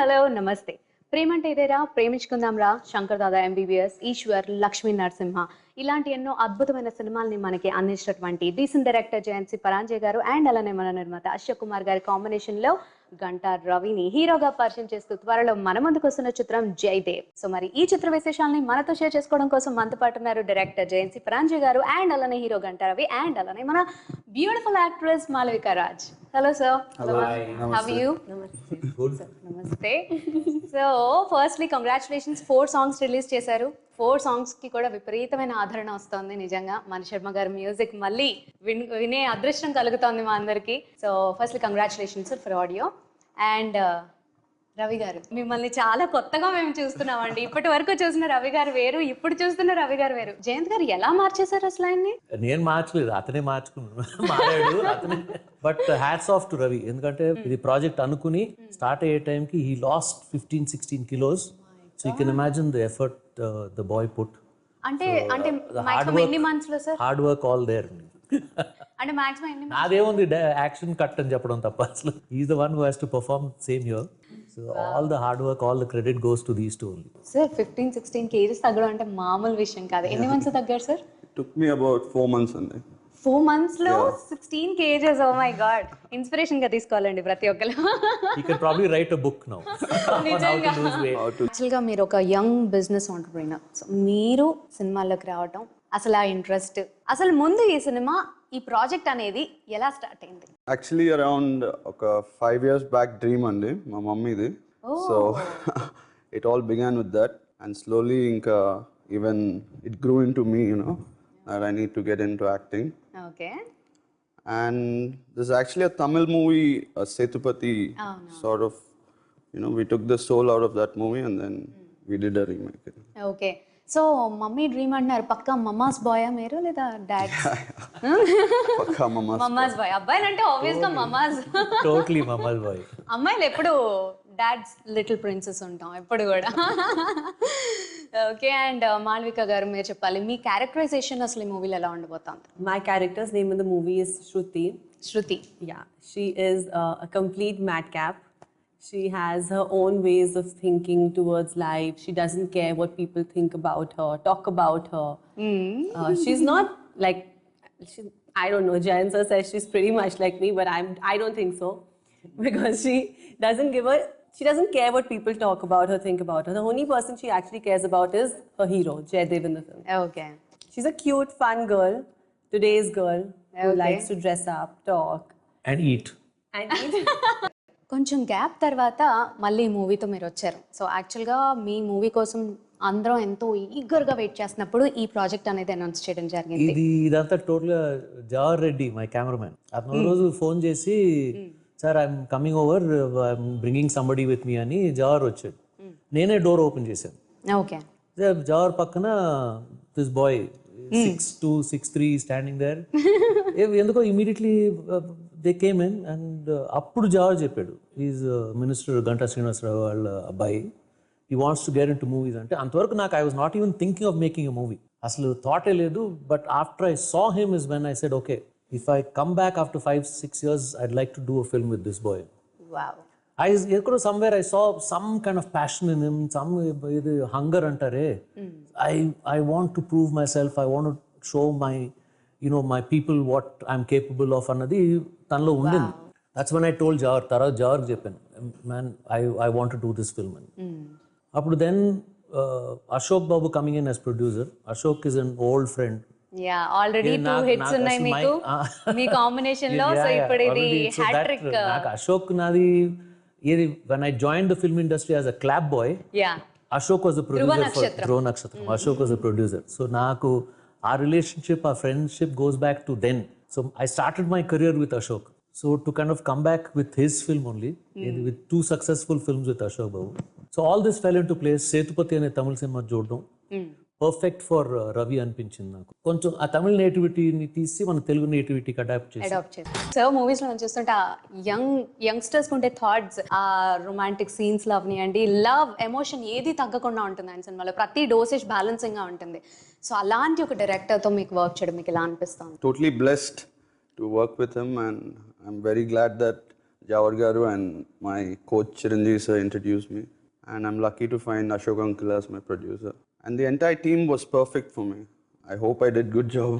Hello నమస్తే. ప్రేమంటే ఇదేరా, ప్రేమించుకుందాం రా, Shankar Dada MBBS, Eshwar, Lakshmi Narasimha ఇలాంటి ఎన్నో అద్భుతమైన సినిమాల్ని మనకి అందించినటువంటి డీసెంట్ డైరెక్టర్ జయంతి పరాంజే గారు అండ్ అలానే మన నిర్మాత అశోక్ కుమార్ గారి కాంబినేషన్ లో గంటా రవిని హీరోగా పరిచయం చేస్తూ త్వరలో మన ముందుకు వస్తున్న చిత్రం జయదేవ్. సో మరి ఈ చిత్ర విశేషాలని మనతో షేర్ చేసుకోవడం కోసం మనతో పాటు ఉన్నారు డైరెక్టర్ జయంతి పరాంజే గారు అండ్ అలానే హీరో గంటా రవి అండ్ అలానే మన beautiful actress Malavika Raj. Hello sir. Hello. How are you? Good. నమస్తే. So firstly congratulations, 4 songs release చేశారు. 4 సాంగ్స్ కి కూడా విపరీతమైన ఆదరణ వస్తుంది. నిజంగా మణి శర్మ గారి మ్యూజిక్ మళ్ళీ వినే అదృష్టం కలుగుతోంది మా అందరికి. So firstly congratulations for audio. And Ravi గారు, మిమ్మల్ని చాలా కొత్తగా మేము చూస్తున్నామండి. ఇప్పటి వరకు చూసిన రవి గారు వేరు, ఇప్పుడు చూస్తున్న రవి గారు వేరు. జయంత్ గారు ఎలా మార్చేశారు అసలు ఆయన్ని? నేను మార్చలేదు, అతనే మారాడు అతనే. But hats off to Ravi, ఎందుకంటే ఇది ప్రాజెక్ట్ అనుకుని స్టార్ట్ అయ్యే టైంకి he lost 15-16 kilos. So you can imagine the effort the boy put. అంటే మాక్సిమం ఎన్ని మంత్స్ లో sir? Hard work all there. అంటే మాక్సిమం ఎన్ని? నాదేముంది యాక్షన్ కట్ అని చెప్పడం తప్ప, అసలు is the one who has to perform same here. So all the hard work, all the credit goes to these two only. Sir 15-16 kgs తగ్గడం అంటే మామూలు విషయం కాదు. ఎన్ని మంత్స్ తగ్గారు sir? Took me about 4 months అండి. 4 months లో 16 kgs. Oh my god, inspiration గా తీసుకోవాలండి ప్రతి ఒక్కరు. You can probably write a book now on how to lose weight. Actual గా మీరు ఒక యంగ్ బిజినెస్ ఆంటర్‌ప్రెన్యూర్. సో మీరు సినిమాల్లోకి రావటం, అసలు ఆ ఇంట్రెస్ట్, అసలు ముందు ఈ సినిమా, ఈ ప్రాజెక్ట్ అనేది ఎలా స్టార్ట్ అయింది? యాక్చువల్లీ అరౌండ్ ఒక 5 years బ్యాక్ డ్రీమ్ అండి మా మమ్మీది. So it all began with that and slowly ఇంకా even it grew into me, that I need to get into acting. Okay. And there's actually a Tamil movie, Sethupathi, sort of, we took the soul out of that movie and then we did a remake. Okay. So mummy dream అంటున్నారు, పక్కా mama's బాయా మీరు లేదా dad? పక్కా mama's bye. అబ్బాయిలు అంటే obvious గా mama's. Totally mama's bye. అమ్మాయిలు ఎప్పుడు dad's little princess ఉంటాం ఎప్పుడు కూడా. ఓకే. అండ్ మాల్విక గారు, మీరు చెప్పాలి మీ క్యారెక్టరైజేషన్ అసలు ఈ మూవీలో ఎలా ఉండబోతుంది? My character's name in the movie is Shruti. Shruti. Yeah, she is a complete madcap. She has her own ways of thinking towards life. She doesn't care what people think about her, talk about her. She's not like, I don't know, Jayan sir says she's pretty much like me, but I don't think so. Because she doesn't care what people talk about her, think about her. The only person she actually cares about is her hero, Jaydev in the film. Okay. She's a cute, fun girl, today's girl, who likes to dress up, talk. And eat. కొంచెం gap తర్వాత మళ్ళీ మూవీతో మీరు వచ్చారు. So యాక్చువల్గా మీ movie కోసం అందరం ఎంతో ఈగర్గా వెయిట్ చేస్తున్నప్పుడు ఈ ప్రాజెక్ట్ అనేది అనౌన్స్ చేయడం జరిగింది. ఇదంతా టోటల్గా జవహర్ రెడ్డి మై కెమెరామెన్ అతను రోజు ఫోన్ చేసి, sir I'm coming over, I'm bringing somebody with me అని జవహర్ వచ్చాడు. నేనే డోర్ ఓపెన్ చేశాను. ఓకే. జవహర్ పక్కన దిస్ బాయ్ 6'2", 6'3" స్టాండింగ్ దేర్. ఎందుకో immediately they came in and అప్పుడు జవహర్ చెప్పాడు, ఈజ్ మినిస్టర్ గంటా శ్రీనివాసరావు వాళ్ళ అబ్బాయి, he wants to get into movies అంటే. అంతవరకు నాకు I was not even thinking of making a movie, అసలు థాటే లేదు. But after I saw him is when I said, okay, if I come back after 5-6 years, I'd like to do a film with this boy. Wow. Somewhere I saw some kind of passion in him, some hunger antare. I want to prove myself. I want to show my people what I'm capable of annadi tanlo undindi. That's when I told Jawar cheppanu, man, I want to do this film. Appudu then Ashok Babu coming in as producer. Ashok is an old friend. Yeah, already 2 hits ఉన్నాయి మీకు మీ combination లో. So ఇప్పుడు ఇది hat trick. నాకు అశోక్ నాది ఇది when I joined the film industry as a clap boy, Ashok was the producer for Dhruva Nakshatram. Ashok was the producer. So నాకు our relationship, our friendship goes back to then. So I started my career with Ashok. So to kind of come back with his film only, with 2 successful films with Ashok Babu. So all this fell into place. Sethupathi అనే తమిళ cinema చూడడం perfect for Ravi అనిపించింది నాకు. కొంచెం ఆ తమిళ నేటివిటీని తీసి మన Telugu నేటివిటీకి adapt చేసి. So movies లో చూస్తుంటే ఆ యంగ్స్టర్స్ ఉండే థాట్స్, ఆ రొమాంటిక్ సీన్స్ లో అవనియండి, లవ్ ఎమోషన్ ఏది తగ్గకుండా ఉంటుంది ఆయన సినిమాలో. ప్రతి డోసేజ్ బ్యాలెన్సింగ్ గా ఉంటుంది. సో అలాంటి ఒక డైరెక్టర్ తో మీకు వర్క్ చేయడం మీకు ఎలా అనిపిస్తుంది? Totally blessed to work with him and I'm very glad that Jawar Garu and my coach Chiranjeev sir introduced me. And I'm lucky to find Ashok Uncle as my producer. And the entire team was perfect for me. I hope I did good job.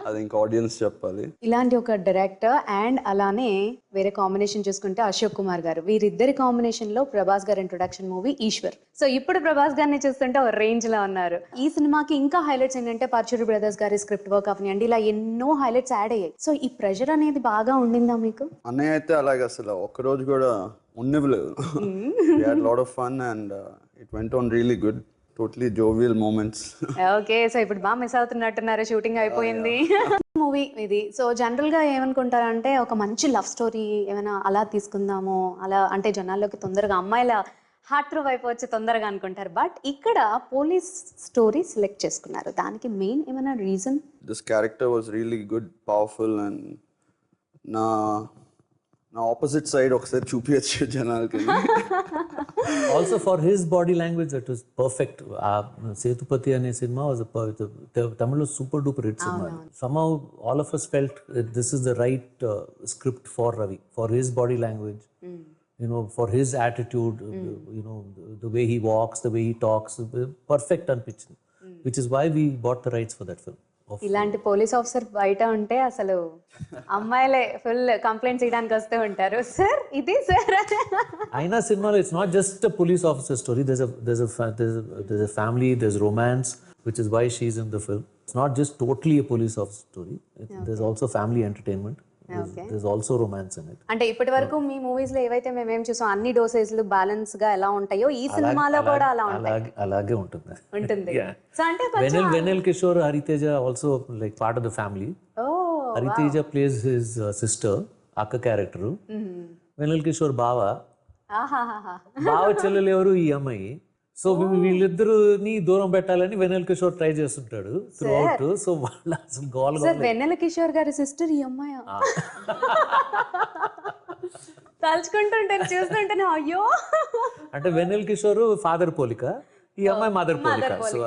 I think audience చెప్పాలి. ఇలాంటి ఒక director and అలానే వేరే combination చూసుకుంటే అశోక్ కుమార్ గారు, వీరిద్దరి combination లో ప్రభాస్ గారి ఇంట్రొడక్షన్ మూవీ ఈశ్వర్. సో ఇప్పుడు ప్రభాస్ గారిని చూస్తుంటే ఒక రేంజ్ లో ఉన్నారు. ఈ సినిమాకి ఇంకా హైలైట్స్ ఏంటంటే పర్చూరి బ్రదర్స్ గారి స్క్రిప్ట్ వర్క్ అవనివ్వండి, ఇలా ఎన్నో హైలైట్స్ యాడ్ అయ్యాయి. సో ఈ ప్రెషర్ అనేది బాగా ఉండిందా మీకు? అన్నయ్య అయితే అలాగే అసలు ఒక్కరోజు కూడా ఉండలేదు. We had a lot of fun and it went on really good. Totally jovial moments. Okay, so ఇప్పుడు బాగా మిస్ అవుతున్నట్టున్నారు, షూటింగ్ అయిపోయింది. మూవీ ఇది. సో జనరల్ గా ఏమనుకుంటారంటే ఒక మంచి లవ్ స్టోరీ ఏమైనా అలా తీసుకుందాము, అలా అంటే జనాల్లోకి తొందరగా అమ్మాయిల హార్ట్ త్రూ అయిపోవచ్చు తొందరగా అనుకుంటారు. బట్ ఇక్కడ పోలీస్ స్టోరీ సెలెక్ట్ చేసుకున్నారు, దానికి మెయిన్ ఏమైనా reason? This character was really good, powerful and నా ఆపోజిట్ సైడ్ ఒకసారి చూపించచ్చు జనాలకి. Also for his body language that was perfect. Sethupathi అనే సినిమా వాజ్ తమిళ్లో super duper hit cinema. somehow all of us felt that this is the right script for Ravi, for his body language, you know, for his attitude, you know, the way he walks, the way he talks, perfect అనిపించింది, which is why we bought the rights for that film. ఇలాంటి police officer బయట ఉంటే అసలు అమ్మాయిలే full complaints ఇవ్వడానికి వస్తూ ఉంటారు, sir ఇది సార్. అయినా సినిమాలో it's not just a police officer story, there's a family, there's romance, which is why she's in the film. It's not just totally a police officer story. There's also family entertainment. There's also romance in it. అంటే ఇప్పటి వరకు మీ movies లో ఏవైతే మేమేం చూసాం అన్ని డోసేజ్లు balance గా ఎలా ఉంటాయో ఈ సినిమాలో కూడా అలా ఉంటాయి. అలాగే ఉంటుంది. సో అంటే Vennela Kishore, Hariteja also like part of the family. Hariteja plays his sister, అక్క క్యారెక్టర్. వెనెల్ కిషోర్ బావ, బావ చెల్లెలు ఎవరు ఈ అమ్మాయి. సో వీళ్ళిద్దరుని దూరం పెట్టాలని వెనెల్ కిషోర్ ట్రై చేస్తుంటాడు త్రూ అవుట్. సో వాళ్ళ అసలు గోల్ వెన్నెల కిషోర్ గారి సిస్టర్ ఈ అమ్మాయి తలుచుకుంటుంటాను చూస్తుంటాను అయ్యో. అంటే వెనెల్ కిషోర్ ఫాదర్ పోలిక, ఈ అమ్మాయి మదర్ పోలిక. సో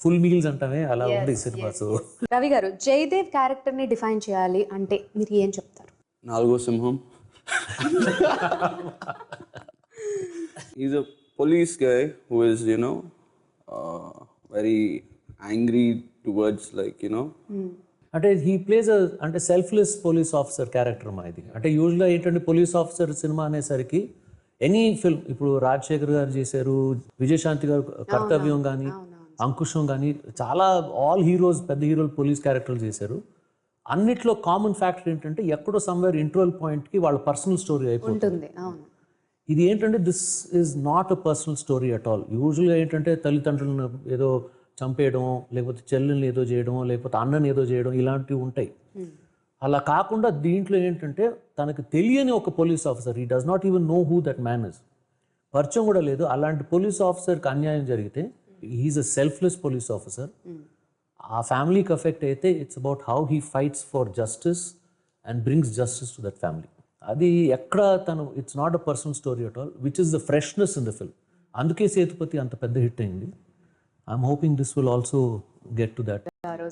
ఫుల్ మీల్స్ అంటామే అలా ఉంది సినిమా. సో రవి గారు, జయదేవ్ క్యారెక్టర్ ని డిఫైన్ చేయాలి అంటే మీరు ఏం చెప్తారు? నాలుగో సింహం. He's a police guy who is, you know, very angry towards, like, you know. అంటే హీ ప్లేస్ అంటే సెల్ఫ్లెస్ పోలీస్ ఆఫీసర్ క్యారెక్టర్ మా ఇది. అంటే యూజువల్గా ఏంటంటే పోలీస్ ఆఫీసర్ సినిమా అనేసరికి ఎనీ ఫిల్మ్, ఇప్పుడు రాజశేఖర్ గారు చేశారు, విజయశాంతి గారు కర్తవ్యం కానీ, అంకుశం కానీ, చాలా ఆల్ హీరోస్, పెద్ద హీరోలు పోలీస్ క్యారెక్టర్లు చేశారు. అన్నిట్లో కామన్ ఫ్యాక్టర్ ఏంటంటే ఎక్కడో సమ్వేర్ ఇంటర్వల్ పాయింట్కి వాళ్ళ పర్సనల్ స్టోరీ అయిపోతుంది. ఇది ఏంటంటే this is not a personal story at all. యూజువల్గా ఏంటంటే తల్లిదండ్రులను ఏదో చంపేయడం, లేకపోతే చెల్లెల్ని ఏదో చేయడం, లేకపోతే అన్నని ఏదో చేయడం, ఇలాంటివి ఉంటాయి. అలా కాకుండా దీంట్లో ఏంటంటే తనకు తెలియని ఒక police officer, he does not even know who that man is, పరిచయం కూడా లేదు. అలాంటి పోలీస్ ఆఫీసర్కి అన్యాయం జరిగితే he is a selfless police officer. ఆ ఫ్యామిలీకి ఎఫెక్ట్ అయితే it's about how he fights for justice and brings justice to that family. అది ఎక్కడ తను, it's not a personal story at all, which is the freshness in the film. అందుకే సేతుపతి అంత పెద్ద hit అయింది. I'm hoping this will also get to that.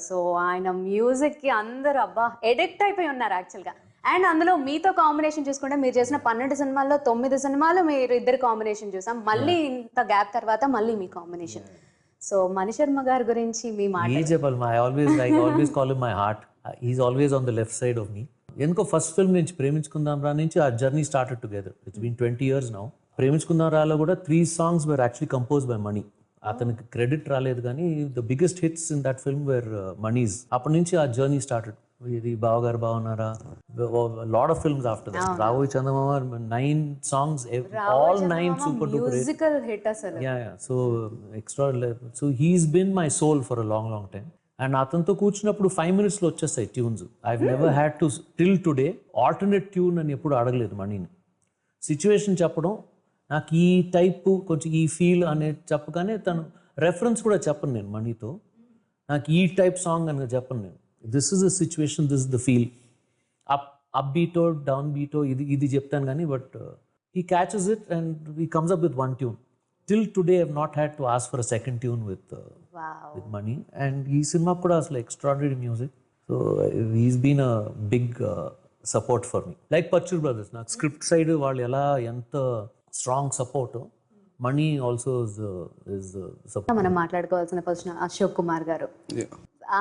So ఆయన music కి అందరూ అబ్బా ఎడిక్ట్ అయిపోయి ఉన్నారు యాక్చువల్గా. అండ్ అందులో మీతో కాంబినేషన్ చూసుకుంటే మీరు చేసిన 12 సినిమాల్లో 9 సినిమాలు మీరు ఇద్దరు కాంబినేషన్ చూసాం. మళ్ళీ ఇంత గ్యాప్ తర్వాత మళ్ళీ మీ కాంబినేషన్. సో మణిశర్మ గారి గురించి మీ మాట చెప్పాలి. I always call him my heart. He's always on the left side of me. ఎందుకో ఫస్ట్ ఫిల్మ్ నుంచి ప్రేమించుకుందాం రా నుంచి ఆ journey started together. It's been 20 years now. Preminchukundam రాలో కూడా 3 songs were actually composed by Mani. అతనికి క్రెడిట్ రాలేదు కానీ the biggest hits in that film were Mani's. అప్పటి నుంచి ఆ జర్నీ స్టార్టెడ్. ఇది Bavagaru Bagunnara, lot of films after that. Ravoy Chandamama 9 songs, all 9 super duper musical hit అసలు. So extra. So he's bin my soul for a long long time. And అతనితో కూర్చున్నప్పుడు 5 minutesలో వచ్చేస్తాయి tunes. I never had to till today alternate tune అని ఎప్పుడు అడగలేదు మనీని. Situation చెప్పడం, నాకు ఈ టైపు కొంచెం ఈ ఫీల్ అనేది చెప్పగానే తను రెఫరెన్స్ కూడా చెప్పను నేను మనీతో. నాకు ఈ టైప్ సాంగ్ అని చెప్పను నేను. This is the situation, this is the feel. Up బీటో డౌన్ బీటో ఇది చెప్తాను కానీ but he catches it and he comes up with 1 tune. Till today I've not had to ask for a second tune with Mani. And ఈ cinema కూడా అసలు extraordinary music. So he's been a big support for me. Like Parchur brothers, నాకు script side వాళ్ళు ఎలా ఎంత strong support, money also is support. మనం మాట్లాడుకోవాల్సిన person Ashok Kumar గారు. Yeah.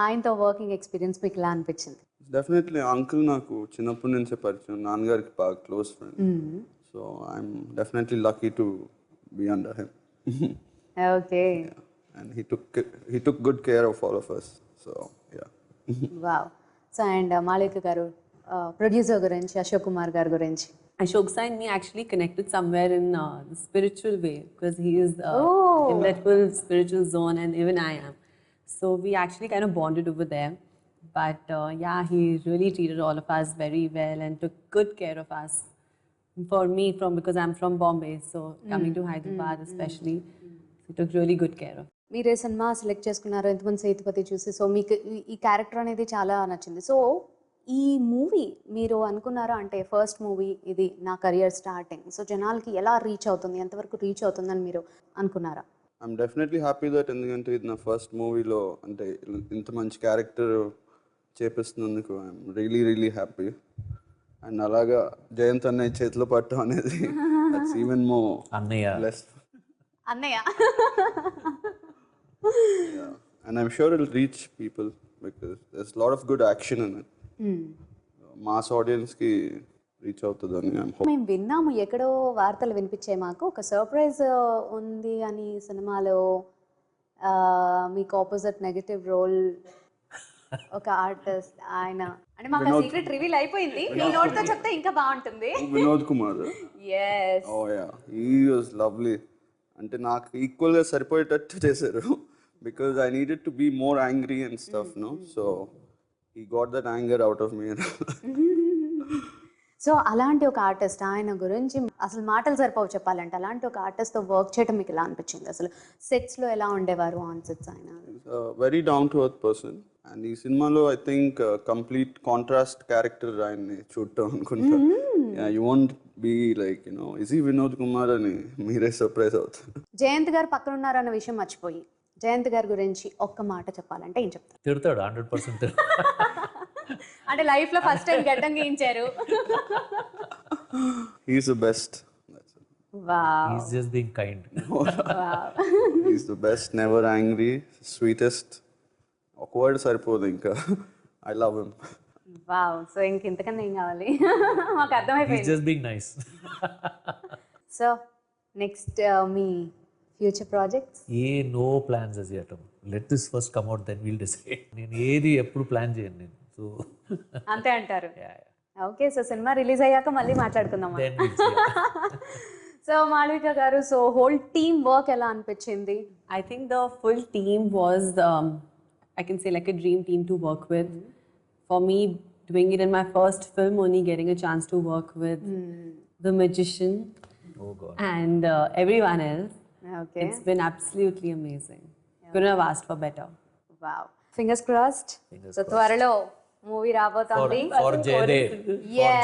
ఆయనతో వర్కింగ్ ఎక్స్పీరియన్స్ మీకు ఎలా అనిపించింది? డెఫినెట్లీ అంకుల్ నాకు చిన్నప్పటి నుంచే పరిచయం, నాన్నగారికి బాగా close friend. So I'm definitely lucky to be under him. Okay. And he took good care of all of us. So yeah. Wow. So and Malavika గారు, ప్రొడ్యూసర్ గురించి, అశోక్ కుమార్ గారి గురించి. Ashoksa and me actually connected somewhere in the spiritual way because he is in that full spiritual zone and even I am. So we actually kind of bonded over there. But yeah, he really treated all of us very well and took good care of us. For me, because I'm from Bombay, so coming to Hyderabad especially, he took really good care of. మీరు ఏ cinema select చేసుకున్నారు ఎంతమంది సేతుపతి చూసి? So మీకు ఈ character అనేది చాలా నచ్చింది. So ఈ మూవీ మీరు అనుకున్నారా అంటే ఫస్ట్ మూవీ ఇది నా కెరియర్ స్టార్టింగ్, సో జనాలకి ఎలా రీచ్ అవుతుంది, ఎంతవరకు రీచ్ అవుతుందని మీరు అనుకున్నారా? ఐఎమ్ డెఫినెట్లీ హ్యాపీ దట్, ఎందుకంటే ఇది నా ఫస్ట్ మూవీలో అంటే ఇంత మంచి క్యారెక్టర్ చేపిస్తున్నందుకు I'm really really happy. And అలాగా జయంత్ అన్నయ్య చేతిలో పట్టడం అనేది దట్స్ ఈవెన్ మోర్ అన్నయ్య లెస్. అన్నయ్య. And I'm sure it'll reach people because there's a lot of good action in it. Mass audience ki reach అవుతుందని I'm hoping. మేము విన్నాము, ఎక్కడో వార్తలు వినిపించాయి మాకు, ఒక సర్ప్రైజ్ ఉంది అని సినిమాలో. మీకు ఆపోజిట్ నెగటివ్ రోల్ ఒక ఆర్టిస్ట్ ఆయన, అంటే మాకు సీక్రెట్ రివీల్ అయిపోయింది, మీ నోట్తో చెప్తే ఇంకా బాగుంటుంది. Vinod Kumar. yes. Oh yeah, he was lovely. అంటే నాకు ఈక్వల్గా సరిపోయేటట్టు చేశారు because I needed to be more angry and stuff, no? So he got that anger out of me. So అలాంటి ఒక ఆర్టిస్ట్, ఆయన గురించి అసలు మాటలు సరిపోవు చెప్పాలంటే, అలాంటి ఒక ఆర్టిస్ట్తో వర్క్ చేయడం మీకు ఎలా అనిపించింది? అసలు సెట్స్లో ఎలా ఉండేవారు ఆన్ సెట్స్ ఆయన? Very down to earth person. And ఈ సినిమాలో I think complete contrast character ఆయన్ని చూడటం అనుకుంటా. You won't be like you know is ఈ వినోద్ కుమార్ అని మీరే సర్ప్రైజ్ అవుతారు. జయంత్ గారు పక్కన ఉన్నారన్న విషయం మర్చిపోయి, జయంత్ గారి గురించి ఒక్క మాట చెప్పాలంటే ఏం చెప్తారు? తిడతాడు 100%. అంటే లైఫ్ లో ఫస్ట్ టైం గడ్డం గీయించారు. He's the best. That's it. Wow. He's just being kind. He's the best, never angry, sweetest. ఒక వర్డ్ సరిపోదు ఇంకా. I love him. Wow. So ఇంతకన్నా ఏం కావాలి? మాకు He's అర్థమైపోయింది. just being nice. So next మీ future projects? No plans as yet. Let this first come out, then we'll decide. నేను ఏది ఎప్పుడు ప్లాన్ చేయను నేను. సో అంతే అంటారు. ఓకే. సో సినిమా రిలీజ్ అయ్యాక మళ్ళీ మాట్లాడుకుందాం. then we'll see. So Malavika గారు, సో హోల్ టీమ్ వర్క్ ఎలా అనిపించింది? I think the full team was, I can say, like a dream team to work with. For me, doing it in my first film, only getting a chance to work with the magician Oh God. and everyone else. Okay. It's been absolutely amazing. Couldn't have asked for better. Wow. Fingers crossed. So త్వరలో movie రాబోతోంది. For Jaydev. For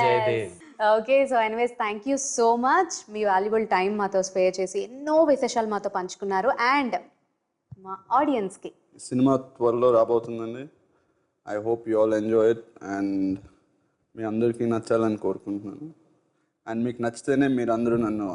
Jaydev. Okay. So anyways thank you so much, me valuable time మాతో spare చేసి ఎన్నో విశేషాలు మాతో పంచుకున్నారు. And మా ఆడియన్స్కి సినిమా త్వరలో రాబోతుందండి. I hope you all enjoy it and మీ అందరికీ నచ్చాలని కోరుకుంటున్నాను. అండ్ మీకు నచ్చితేనే మీరు అందరూ నన్ను